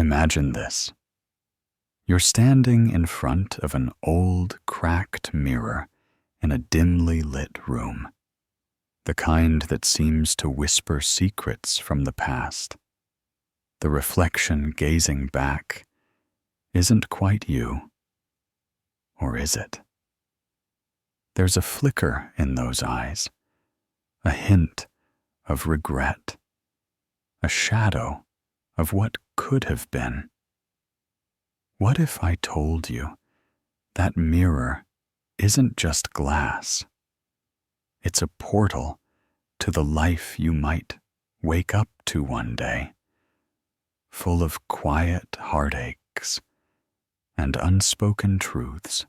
Imagine this. You're standing in front of an old, cracked mirror in a dimly lit room, the kind that seems to whisper secrets from the past. The reflection gazing back isn't quite you, or is it? There's a flicker in those eyes, a hint of regret, a shadow of what could have been. What if I told you that mirror isn't just glass? It's a portal to the life you might wake up to one day, full of quiet heartaches and unspoken truths.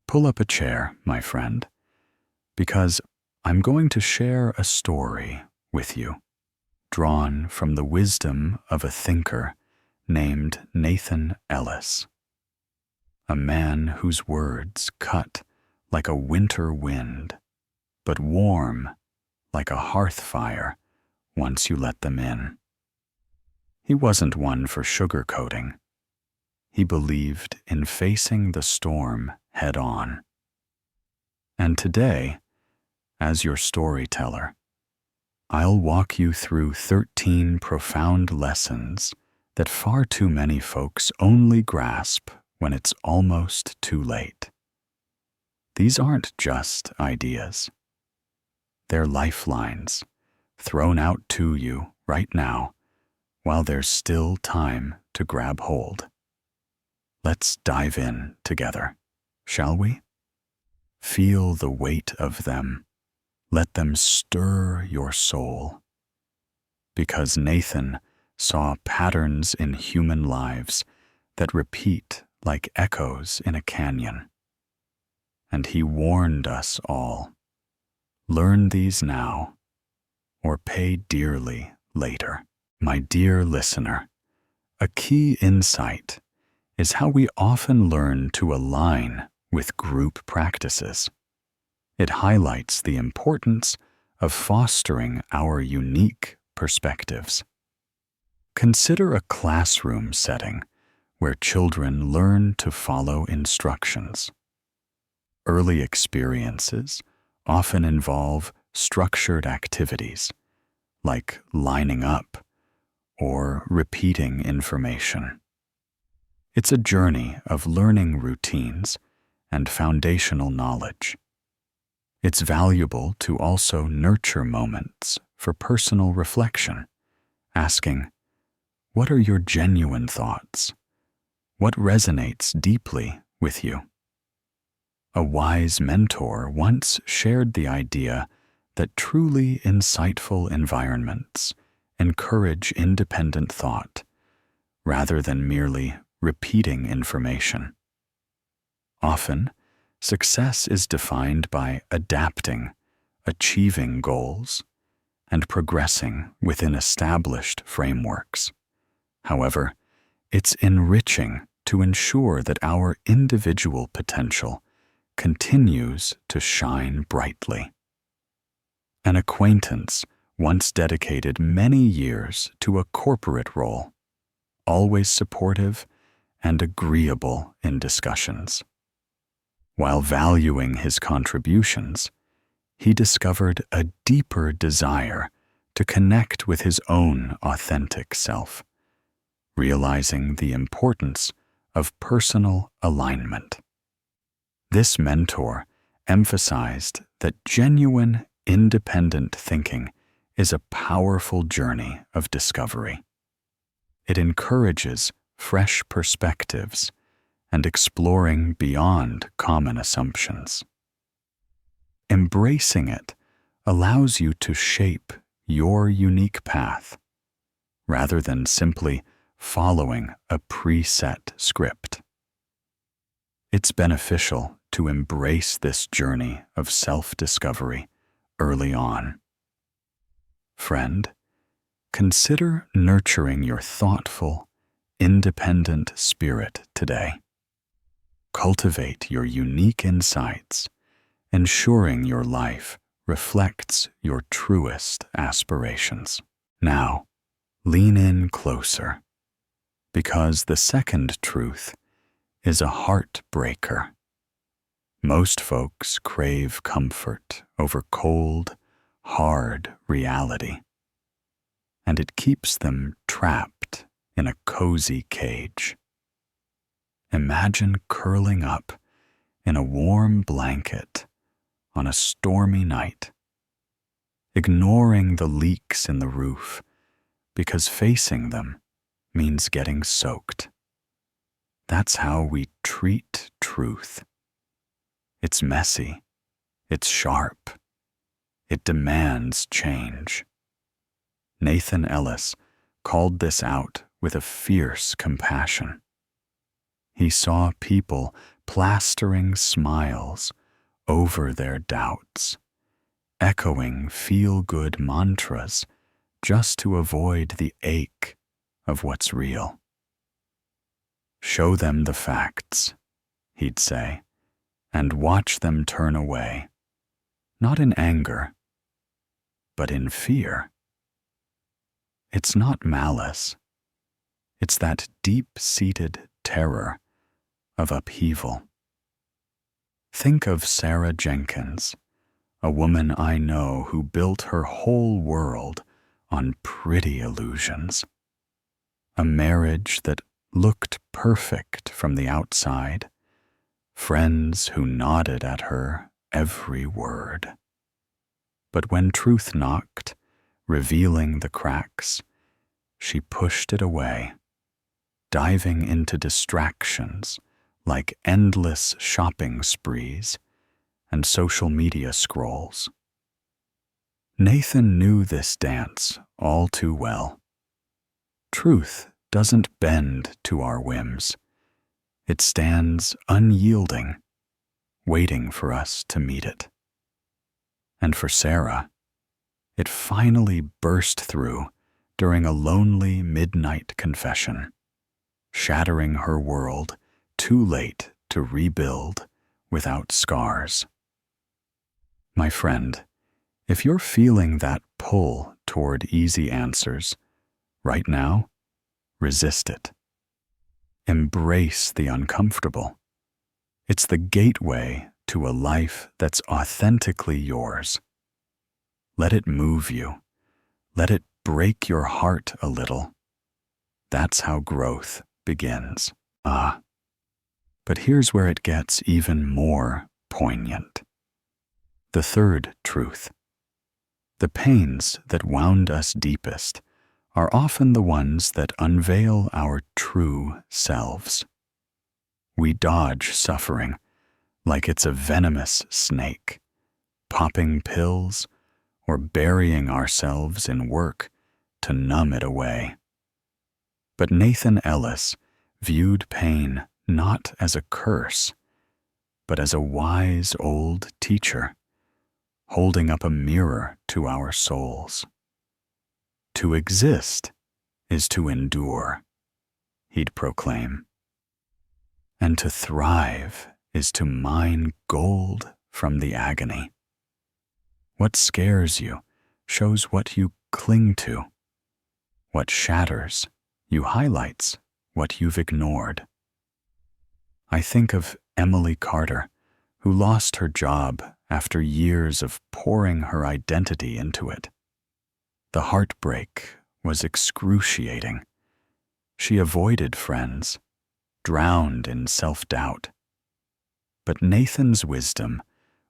Pull up a chair, my friend, because I'm going to share a story with you, drawn from the wisdom of a thinker named Nathan Ellis, a man whose words cut like a winter wind, but warm like a hearth fire once you let them in. He wasn't one for sugarcoating. He believed in facing the storm head on. And today, as your storyteller, I'll walk you through 13 profound lessons that far too many folks only grasp when it's almost too late. These aren't just ideas. They're lifelines thrown out to you right now while there's still time to grab hold. Let's dive in together, shall we? Feel the weight of them. Let them stir your soul. Because Nathan saw patterns in human lives that repeat like echoes in a canyon. And he warned us all. Learn these now, or pay dearly later. My dear listener, a key insight is how we often learn to align with group practices. It highlights the importance of fostering our unique perspectives. Consider a classroom setting where children learn to follow instructions. Early experiences often involve structured activities, like lining up or repeating information. It's a journey of learning routines and foundational knowledge. It's valuable to also nurture moments for personal reflection, asking, what are your genuine thoughts? What resonates deeply with you? A wise mentor once shared the idea that truly insightful environments encourage independent thought rather than merely repeating information. Often, success is defined by adapting, achieving goals, and progressing within established frameworks. However, it's enriching to ensure that our individual potential continues to shine brightly. An acquaintance once dedicated many years to a corporate role, always supportive and agreeable in discussions. While valuing his contributions, he discovered a deeper desire to connect with his own authentic self, realizing the importance of personal alignment. This mentor emphasized that genuine, independent thinking is a powerful journey of discovery. It encourages fresh perspectives and exploring beyond common assumptions. Embracing it allows you to shape your unique path, rather than simply following a preset script. It's beneficial to embrace this journey of self-discovery early on. Friend, consider nurturing your thoughtful, independent spirit today. Cultivate your unique insights, ensuring your life reflects your truest aspirations. Now, lean in closer. Because the second truth is a heartbreaker. Most folks crave comfort over cold, hard reality, and it keeps them trapped in a cozy cage. Imagine curling up in a warm blanket on a stormy night, ignoring the leaks in the roof because facing them means getting soaked. That's how we treat truth. It's messy, it's sharp, it demands change. Nathan Ellis called this out with a fierce compassion. He saw people plastering smiles over their doubts, echoing feel-good mantras just to avoid the ache of what's real. Show them the facts, he'd say, and watch them turn away, not in anger, but in fear. It's not malice. It's that deep-seated terror of upheaval. Think of Sarah Jenkins, a woman I know who built her whole world on pretty illusions. A marriage that looked perfect from the outside, friends who nodded at her every word. But when truth knocked, revealing the cracks, she pushed it away, diving into distractions like endless shopping sprees and social media scrolls. Nathan knew this dance all too well. Truth doesn't bend to our whims. It stands unyielding, waiting for us to meet it. And for Sarah, it finally burst through during a lonely midnight confession, shattering her world too late to rebuild without scars. My friend, if you're feeling that pull toward easy answers, right now, resist it. Embrace the uncomfortable. It's the gateway to a life that's authentically yours. Let it move you. Let it break your heart a little. That's how growth begins. But here's where it gets even more poignant. The third truth. The pains that wound us deepest are often the ones that unveil our true selves. We dodge suffering like it's a venomous snake, popping pills or burying ourselves in work to numb it away. But Nathan Ellis viewed pain not as a curse, but as a wise old teacher, holding up a mirror to our souls. To exist is to endure, he'd proclaim. And to thrive is to mine gold from the agony. What scares you shows what you cling to. What shatters you highlights what you've ignored. I think of Emily Carter, who lost her job after years of pouring her identity into it. The heartbreak was excruciating. She avoided friends, drowned in self-doubt. But Nathan's wisdom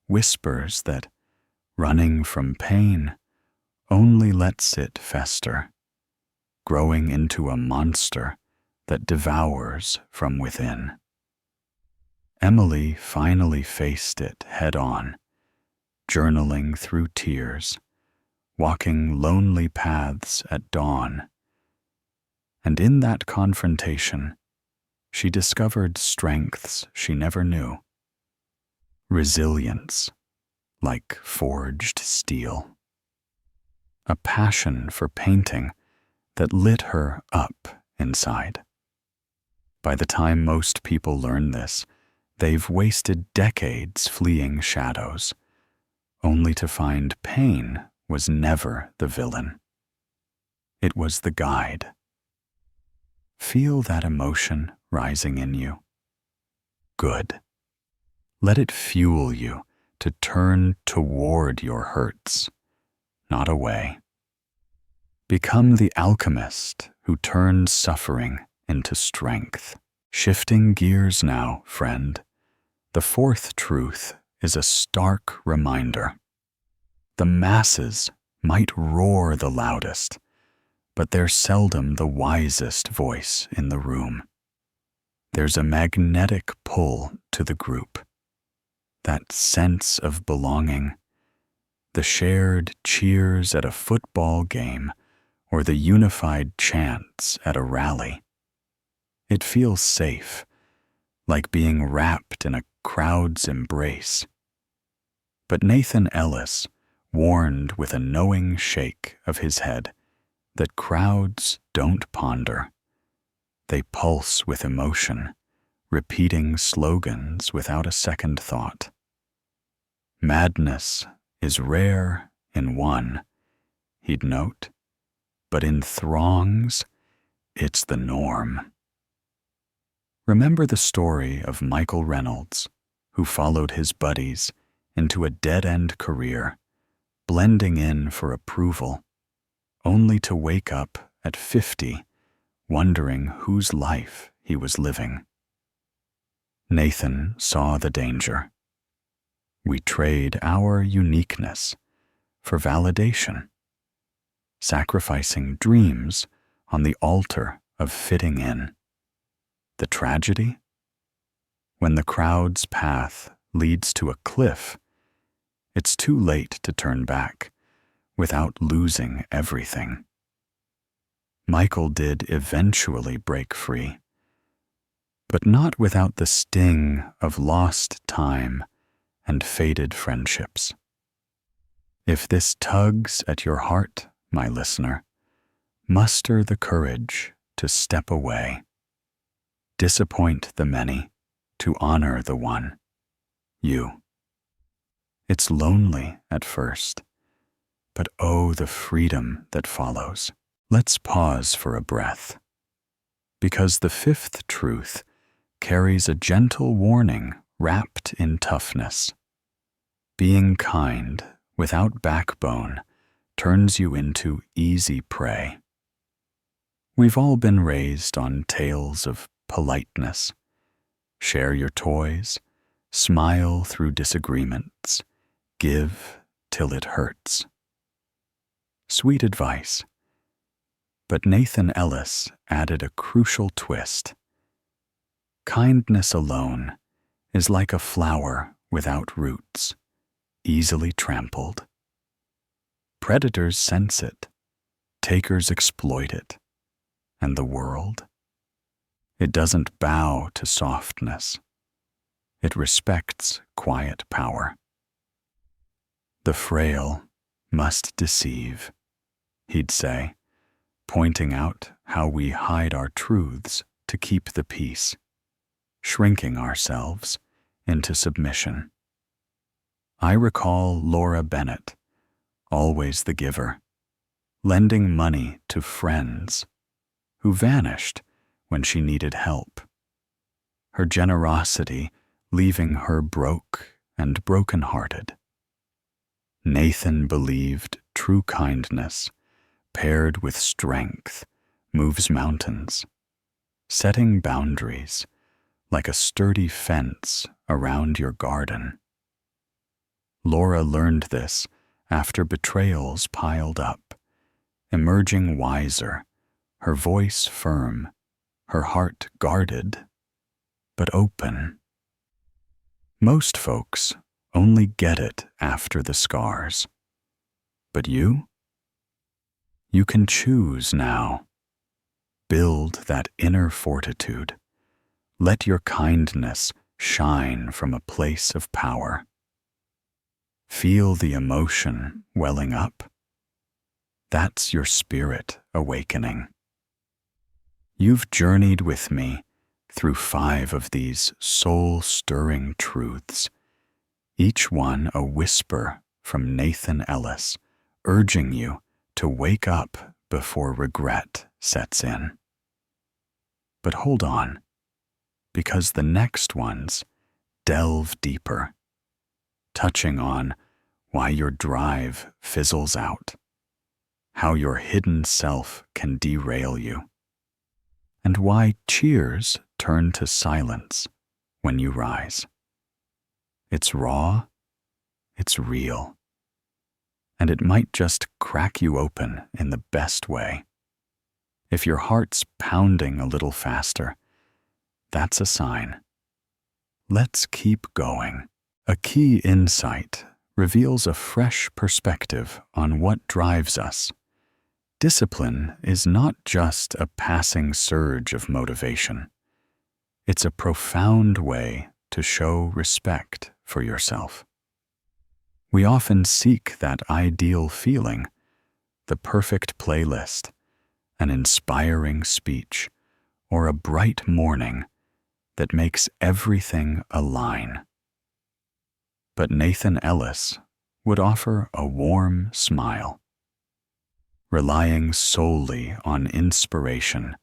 whispers that running from pain only lets it fester, growing into a monster that devours from within. Emily finally faced it head-on, journaling through tears, walking lonely paths at dawn. And in that confrontation, she discovered strengths she never knew. Resilience, like forged steel. A passion for painting that lit her up inside. By the time most people learn this, they've wasted decades fleeing shadows, only to find pain was never the villain. It was the guide. Feel that emotion rising in you. Good. Let it fuel you to turn toward your hurts, not away. Become the alchemist who turns suffering into strength. Shifting gears now, friend. The fourth truth is a stark reminder. The masses might roar the loudest, but they're seldom the wisest voice in the room. There's a magnetic pull to the group, that sense of belonging, the shared cheers at a football game or the unified chants at a rally. It feels safe, like being wrapped in a crowd's embrace. But Nathan Ellis warned with a knowing shake of his head that crowds don't ponder. They pulse with emotion, repeating slogans without a second thought. Madness is rare in one, he'd note, but in throngs, it's the norm. Remember the story of Michael Reynolds, who followed his buddies into a dead-end career, blending in for approval, only to wake up at 50, wondering whose life he was living. Nathan saw the danger. We trade our uniqueness for validation, sacrificing dreams on the altar of fitting in. The tragedy? When the crowd's path leads to a cliff, it's too late to turn back without losing everything. Michael did eventually break free, but not without the sting of lost time and faded friendships. If this tugs at your heart, my listener, muster the courage to step away. Disappoint the many to honor the one, you. It's lonely at first, but oh, the freedom that follows. Let's pause for a breath, because the fifth truth carries a gentle warning wrapped in toughness. Being kind without backbone turns you into easy prey. We've all been raised on tales of politeness. Share your toys, smile through disagreements, give till it hurts. Sweet advice. But Nathan Ellis added a crucial twist. Kindness alone is like a flower without roots, easily trampled. Predators sense it, takers exploit it, and the world? It doesn't bow to softness. It respects quiet power. The frail must deceive, he'd say, pointing out how we hide our truths to keep the peace, shrinking ourselves into submission. I recall Laura Bennett, always the giver, lending money to friends who vanished when she needed help. Her generosity leaving her broke and broken-hearted. Nathan believed true kindness, paired with strength, moves mountains, setting boundaries like a sturdy fence around your garden. Laura learned this after betrayals piled up, emerging wiser, her voice firm, her heart guarded, but open. Most folks only get it after the scars. But you? You can choose now. Build that inner fortitude. Let your kindness shine from a place of power. Feel the emotion welling up. That's your spirit awakening. You've journeyed with me through 5 of these soul-stirring truths, each one a whisper from Nathan Ellis, urging you to wake up before regret sets in. But hold on, because the next ones delve deeper, touching on why your drive fizzles out, how your hidden self can derail you, and why cheers turn to silence when you rise. It's raw, it's real, and it might just crack you open in the best way. If your heart's pounding a little faster, that's a sign. Let's keep going. A key insight reveals a fresh perspective on what drives us. Discipline is not just a passing surge of motivation. It's a profound way to show respect for yourself. We often seek that ideal feeling, the perfect playlist, an inspiring speech, or a bright morning that makes everything align. But Nathan Ellis would offer a warm smile. Relying solely on inspiration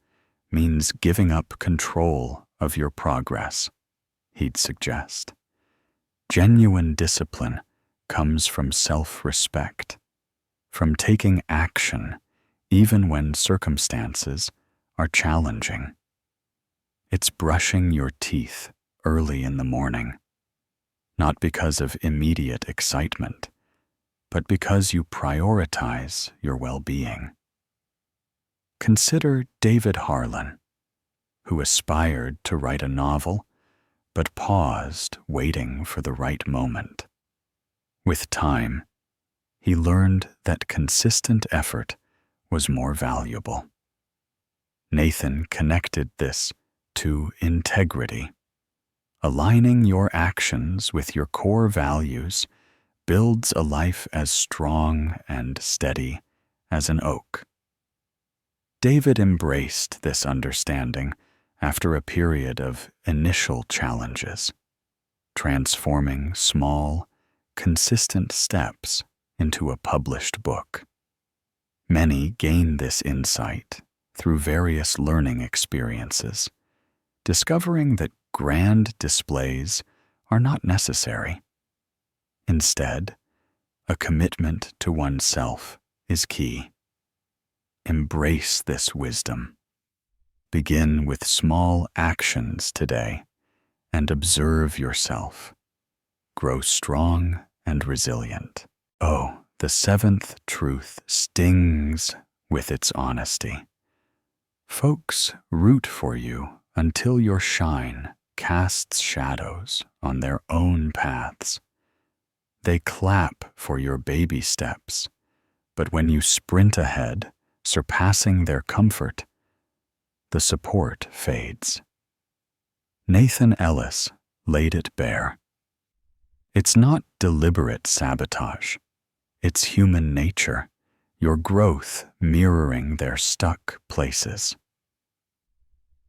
means giving up control of your progress, he'd suggest. Genuine discipline comes from self-respect, from taking action even when circumstances are challenging. It's brushing your teeth early in the morning, not because of immediate excitement, but because you prioritize your well-being. Consider David Harlan, who aspired to write a novel, but paused waiting for the right moment. With time, he learned that consistent effort was more valuable. Nathan connected this to integrity. Aligning your actions with your core values builds a life as strong and steady as an oak. David embraced this understanding after a period of initial challenges, transforming small, consistent steps into a published book. Many gain this insight through various learning experiences, discovering that grand displays are not necessary. Instead, a commitment to oneself is key. Embrace this wisdom. Begin with small actions today and observe yourself. Grow strong and resilient. Oh, the seventh truth stings with its honesty. Folks root for you until your shine casts shadows on their own paths. They clap for your baby steps, but when you sprint ahead, surpassing their comfort, the support fades. Nathan Ellis laid it bare. It's not deliberate sabotage. It's human nature, your growth mirroring their stuck places.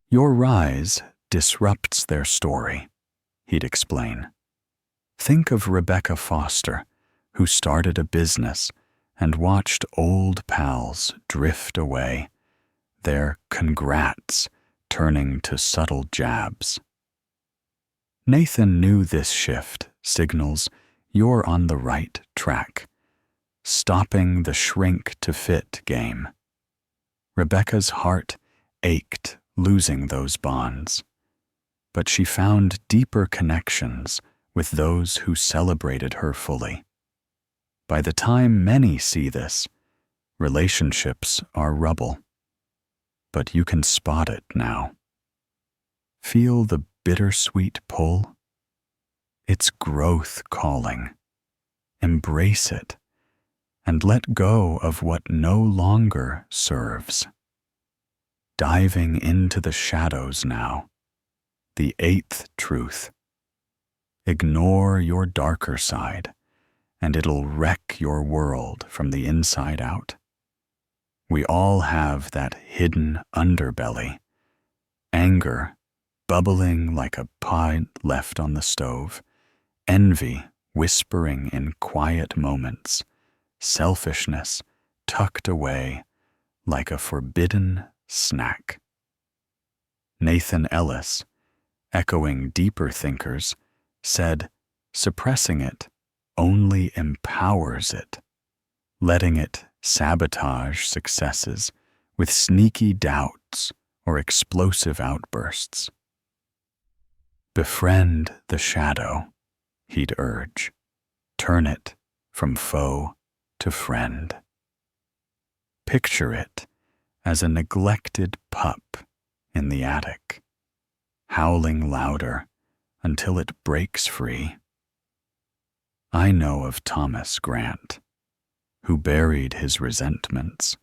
Your rise disrupts their story, he'd explain. Think of Rebecca Foster, who started a business and watched old pals drift away, their congrats turning to subtle jabs. Nathan knew this shift signals you're on the right track, stopping the shrink-to-fit game. Rebecca's heart ached losing those bonds, but she found deeper connections with those who celebrated her fully. By the time many see this, relationships are rubble, but you can spot it now. Feel the bittersweet pull? It's growth calling. Embrace it and let go of what no longer serves. Diving into the shadows now, the eighth truth. Ignore your darker side, and it'll wreck your world from the inside out. We all have that hidden underbelly, anger bubbling like a pot left on the stove, envy whispering in quiet moments, selfishness tucked away like a forbidden snack. Nathan Ellis, echoing deeper thinkers, said, suppressing it only empowers it, letting it sabotage successes with sneaky doubts or explosive outbursts. Befriend the shadow, he'd urge. Turn it from foe to friend. Picture it as a neglected pup in the attic, howling louder until it breaks free. I know of Thomas Grant, who buried his resentments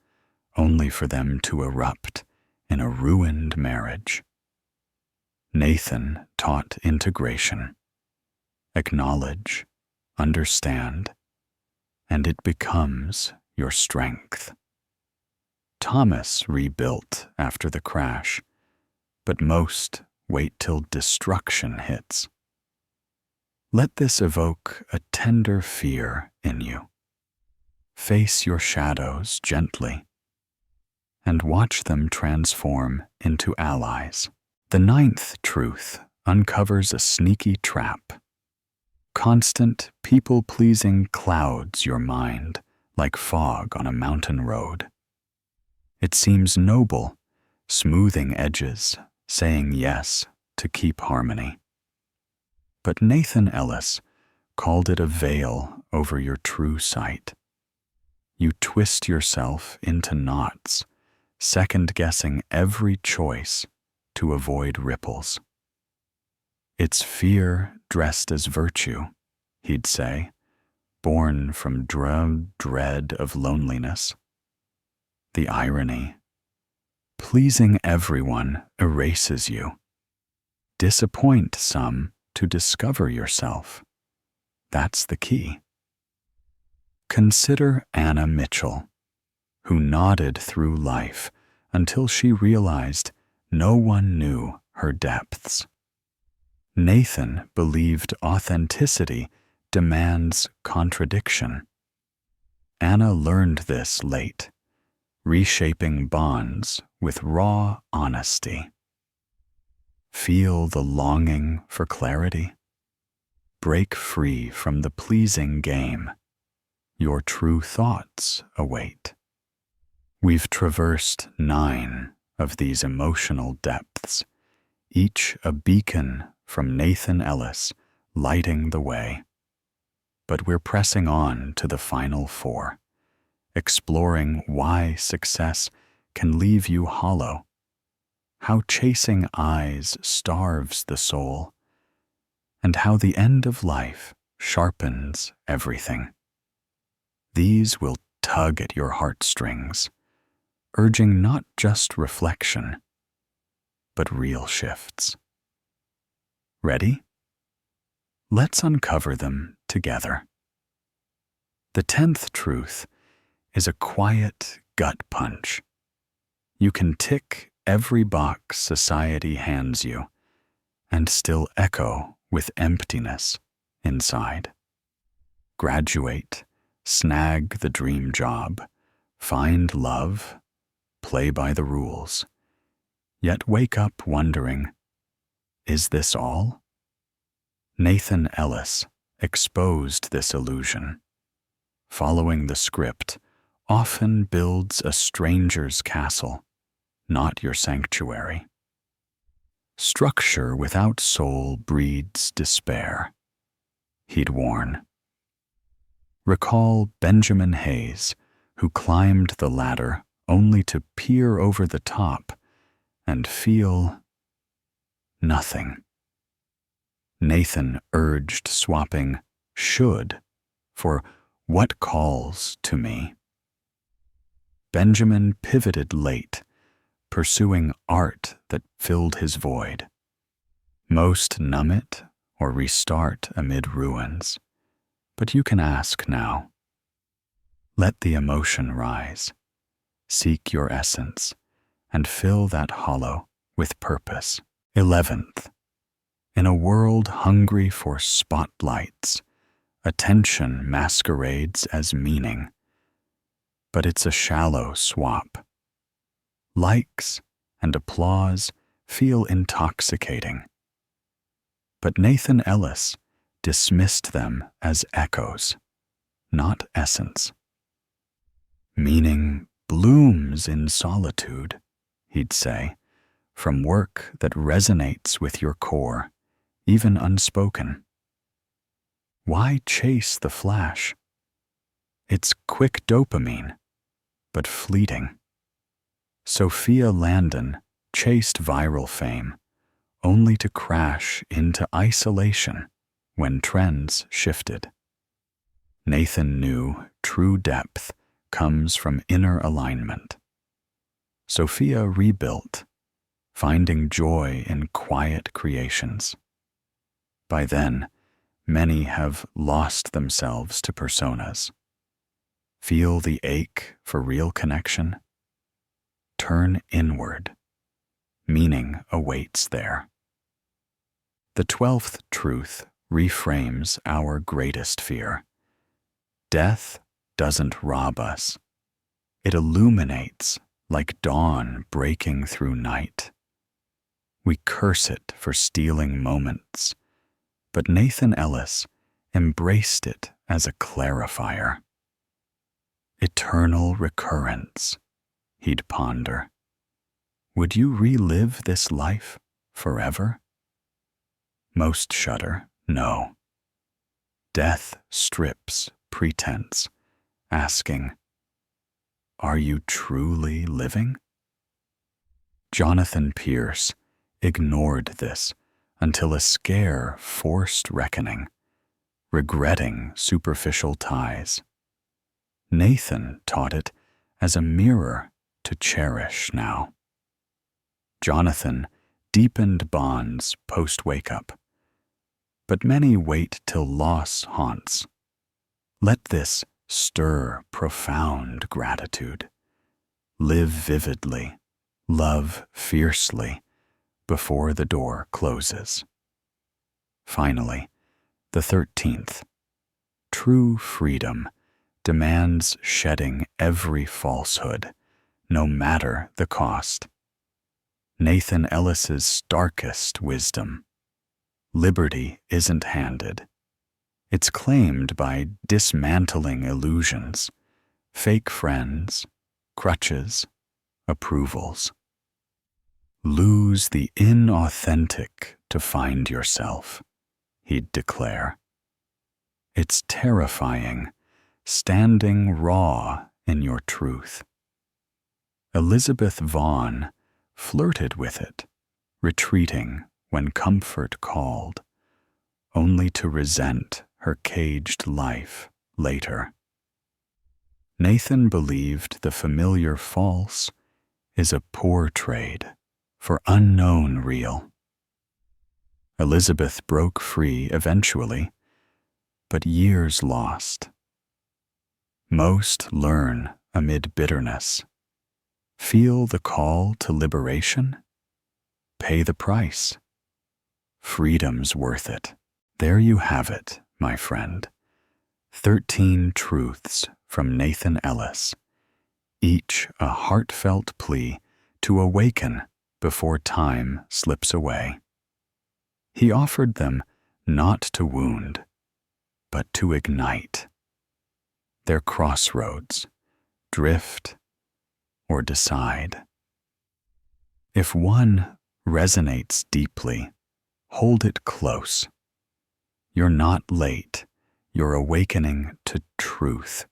only for them to erupt in a ruined marriage. Nathan taught integration. Acknowledge, understand, and it becomes your strength. Thomas rebuilt after the crash, but most wait till destruction hits. Let this evoke a tender fear in you. Face your shadows gently and watch them transform into allies. The ninth truth uncovers a sneaky trap. Constant, people-pleasing clouds your mind like fog on a mountain road. It seems noble, smoothing edges, saying yes to keep harmony. But Nathan Ellis called it a veil over your true sight. You twist yourself into knots, second-guessing every choice to avoid ripples. It's fear dressed as virtue, he'd say, born from dread of loneliness. The irony. Pleasing everyone erases you. Disappoint some to discover yourself. That's the key. Consider Anna Mitchell, who nodded through life until she realized no one knew her depths. Nathan believed authenticity demands contradiction. Anna learned this late, reshaping bonds with raw honesty. Feel the longing for clarity? Break free from the pleasing game. Your true thoughts await. We've traversed 9 of these emotional depths, each a beacon from Nathan Ellis lighting the way. But we're pressing on to the final 4, exploring why success can leave you hollow, how chasing eyes starves the soul, and how the end of life sharpens everything. These will tug at your heartstrings, urging not just reflection, but real shifts. Ready? Let's uncover them together. The 10th truth is a quiet gut punch. You can tick every box society hands you and still echo with emptiness inside. Graduate, snag the dream job, find love, play by the rules, yet wake up wondering, is this all? Nathan Ellis exposed this illusion. Following the script often builds a stranger's castle, not your sanctuary. Structure without soul breeds despair, he'd warn. Recall Benjamin Hayes, who climbed the ladder only to peer over the top and feel nothing. Nathan urged swapping should for what calls to me. Benjamin pivoted late, pursuing art that filled his void. Most numb it or restart amid ruins, but you can ask now. Let the emotion rise. Seek your essence and fill that hollow with purpose. 11th, in a world hungry for spotlights, attention masquerades as meaning, but it's a shallow swap. Likes and applause feel intoxicating. But Nathan Ellis dismissed them as echoes, not essence. Meaning blooms in solitude, he'd say, from work that resonates with your core, even unspoken. Why chase the flash? It's quick dopamine, but fleeting. Sophia Landon chased viral fame, only to crash into isolation when trends shifted. Nathan knew true depth comes from inner alignment. Sophia rebuilt, finding joy in quiet creations. By then, many have lost themselves to personas. Feel the ache for real connection? Turn inward. Meaning awaits there. The 12th truth reframes our greatest fear. Death doesn't rob us. It illuminates like dawn breaking through night. We curse it for stealing moments, but Nathan Ellis embraced it as a clarifier. Eternal recurrence, he'd ponder. Would you relive this life forever? Most shudder, no. Death strips pretense, asking, are you truly living? Jonathan Pierce ignored this until a scare forced reckoning, regretting superficial ties. Nathan taught it as a mirror to cherish now. Jonathan deepened bonds post-wake-up, but many wait till loss haunts. Let this stir profound gratitude. Live vividly, love fiercely, before the door closes. Finally, the 13th. True freedom demands shedding every falsehood, no matter the cost. Nathan Ellis's starkest wisdom. Liberty isn't handed. It's claimed by dismantling illusions, fake friends, crutches, approvals. Lose the inauthentic to find yourself, he'd declare. It's terrifying, standing raw in your truth. Elizabeth Vaughan flirted with it, retreating when comfort called, only to resent her caged life later. Nathan believed the familiar false is a poor trade for unknown real. Elizabeth broke free eventually, but years lost. Most learn amid bitterness. Feel the call to liberation? Pay the price. Freedom's worth it. There you have it, my friend. 13 truths from Nathan Ellis, each a heartfelt plea to awaken before time slips away. He offered them not to wound, but to ignite. Their crossroads, drift or decide. If one resonates deeply, hold it close. You're not late, you're awakening to truth.